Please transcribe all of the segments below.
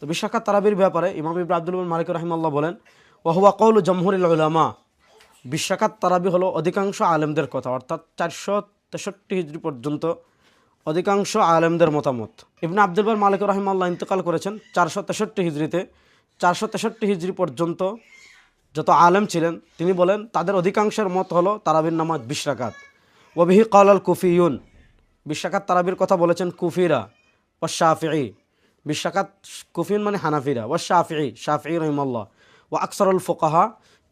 তো 20 রাকাত তারাবির ব্যাপারে ইমাম ইবনে আব্দুল বার মালিক রাহিমাহুল্লাহ বলেন, ওয়া হুয়া কওলু জমহুরিল উলামা, 20 রাকাত তারাবি হলো অধিকাংশ আলেমদের কথা, অর্থাৎ 463 হিজরি পর্যন্ত অধিকাংশ আলেমদের মতামত। ইবনে আব্দুল বার মালিক রাহিমাহুল্লাহ ইন্তেকাল করেছেন 463 হিজরিতে। 463 হিজরি পর্যন্ত যত আলেম ছিলেন তিনি বলেন তাদের অধিকাংশের মত হলো তারাবির নামাজ 20 রাকাত। ওয়াবিহি ক্বালাল কুফিয়ুন, 20 রাকাত তারাবির কথা বলেছেন কুফিরা, ওয়া শাফিঈ, 20 রাকাত কুফিয়ুন মানে হানাফিরা, ওয়া শাফিঈ, শাফিঈ রাহিমাহুল্লাহ, ওয়া আকসারুল ফুকাহা,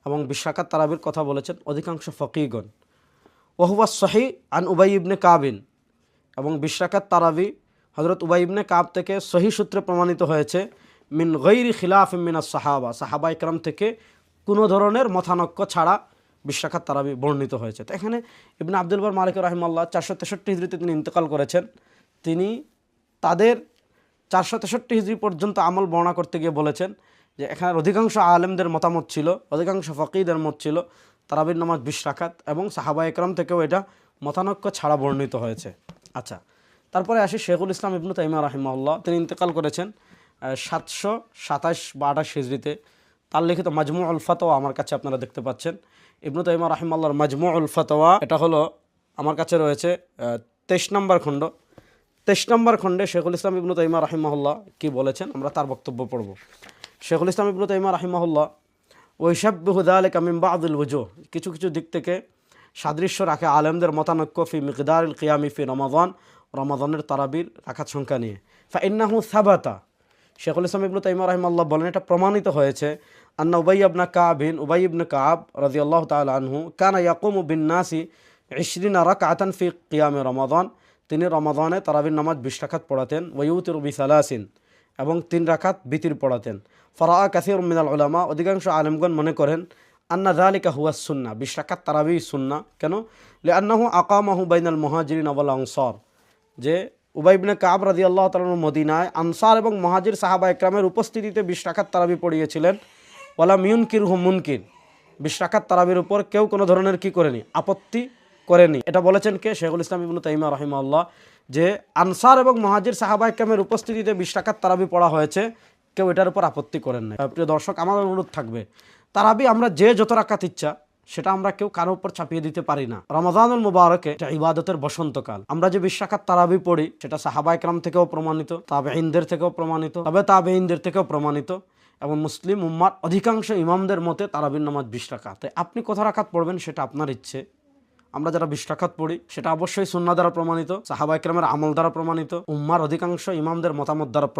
এবং 20 রাকাত তারাবির কথা বলেছেন অধিকাংশ ফকিহগণ। ওয়া হুয়া সহিহ আন উবাই ইবনে কাবিন, এবং 20 রাকাত তারাবি হযরত উবাই ইবনে কাব থেকে সহিহ সূত্রে প্রমাণিত হয়েছে, মিন গায়রি খিলাফিন মিনাস সাহাবা, সাহাবা ইকরাম থেকে কোনো ধরনের মতানৈক্য ছাড়া 20 রাকাত তারাবি বর্ণিত হয়েছে। তো এখানে ইবনে আব্দুল বার মালিক রাহিমাহুল্লাহ 463 হিজরিতে তিনি ইন্তেকাল করেছেন। তিনি তাদের 463 হিজরি পর্যন্ত আমল বর্ণনা করতে গিয়ে বলেছেন যে এখানে অধিকাংশ আলেমদের মতামত ছিল, অধিকাংশ ফকিহদের মত ছিল তারাবির নামাজ 20 রাকাত, এবং সাহাবা ইকরাম থেকেও এটা মতানৈক্য ছাড়া বর্ণিত হয়েছে। আচ্ছা, তারপরে আসি শেখুল ইসলাম ইবনু তাইমিয়া রাহিমাহুল্লাহ, তিনি ইন্তেকাল করেছেন 727 বা 28 হিজরিতে। তার লিখিত মাজমুউল ফাতওয়া আমার কাছে আপনারা দেখতে পাচ্ছেন। ইবনু তাইমিয়া রাহিমাহুল্লাহর মাজমুউল ফাতওয়া, এটা হলো আমার কাছে রয়েছে 23 নম্বর খণ্ড। 23 নম্বর খণ্ডে শেখুল ইসলাম ইবনু তাইমিয়া রাহিমাহুল্লাহ কি বলেছেন আমরা তার বক্তব্য পড়ব। শেখুল ইসলাম ইবনু তাইমিয়া রাহিমাহুল্লাহ ওয়াইশাব্বিহু যালিকা মিন বা'দিল ওয়ুজুহ, কিছু কিছু দিক থেকে সাদৃশ্য রাখে আলেমদের মতানৈক্য ফি মিকদারিল কিয়ামি ফি রমাদান, রমাদানের তারাবির রাকাত সংখ্যা নিয়ে। ফাইন্নাহু সাবাতা, শেখুল ইসলাম ইবনু তাইমিয়া রাহিমাহুল্লাহ বলেন এটা প্রমাণিত হয়েছে, আন্না উবাই ইবনে কাবিন, উবাই ইবনে কাব রাদিয়াল্লাহু তাআলা আনহু কানা ইয়াকুমু বিন নাসি 20 রাকাতান ফি কিয়ামে রমাদান, তিনি রমাদানে তারাবির নামাজ 20 রাকাত পড়াতেন। ওয়ায়ুতিরু বিসালাসিন, এবং 3 রাকাত বিতির পড়াতেন। ফারাআ কাসীরুম মিনাল উলামা, অধিকাংশ আলেমগণ মনে করেন আন্না যালিকা হুয়া সুন্নাহ, 20 রাকাত তারাবি সুন্নাহ। কেন? লিআন্নাহু আকামাহু বাইনাল মুহাজিরিন ওয়াল আনসার, যে উবাই ইবনে কাব রাদিয়াল্লাহু তাআলা মদিনায় আনসার এবং মুহাজির সাহাবা ইকরামের উপস্থিতিতে 20 রাকাত তারাবি পড়িয়েছিলেন। ওয়ালাম ইউনকিরহু মুনকির, 20 রাকাত তারাবির উপর কেউ কোনো ধরনের কি করেনি, আপত্তি করেনি। এটা বলেছেন কে? শেখুল ইসলাম ইবনু তাইমিয়া রাহিমাহুল্লাহ, যে আনসার এবং মুহাজির সাহাবা ইকরামের উপস্থিতিতে 20 রাকাত তারাবি পড়া হয়েছে, কেউ এটার উপর আপত্তি করেন না। প্রিয় দর্শক, আমার অনুরোধ থাকবে তারাবি আমরা যে যত রাকাত ইচ্ছা সেটা আমরা কেউ কারো উপর চাপিয়ে দিতে পারি না। রমাদানুল মুবারকে এটা ইবাদতের বসন্তকাল। আমরা যে 20 রাকাত তারাবি পড়ি সেটা সাহাবা ইকরাম থেকেও প্রমাণিত, তাবেঈনদের থেকেও প্রমাণিত, তবে তাবেঈনদের থেকেও প্রমাণিত, এবং মুসলিম উম্মার অধিকাংশ ইমামদের মতে তারাবির নামাজ 20 রাকাত। তাই আপনি কত রাকাত পড়বেন সেটা আপনার ইচ্ছে। আমরা যারা 20 রাকাত পড়ি সেটা অবশ্যই সুন্নাহ দ্বারা প্রমাণিত, সাহাবা ইকরামের আমল দ্বারা প্রমাণিত, উম্মার অধিকাংশ ইমামদের মতামত দ্বারা প্রমাণিত।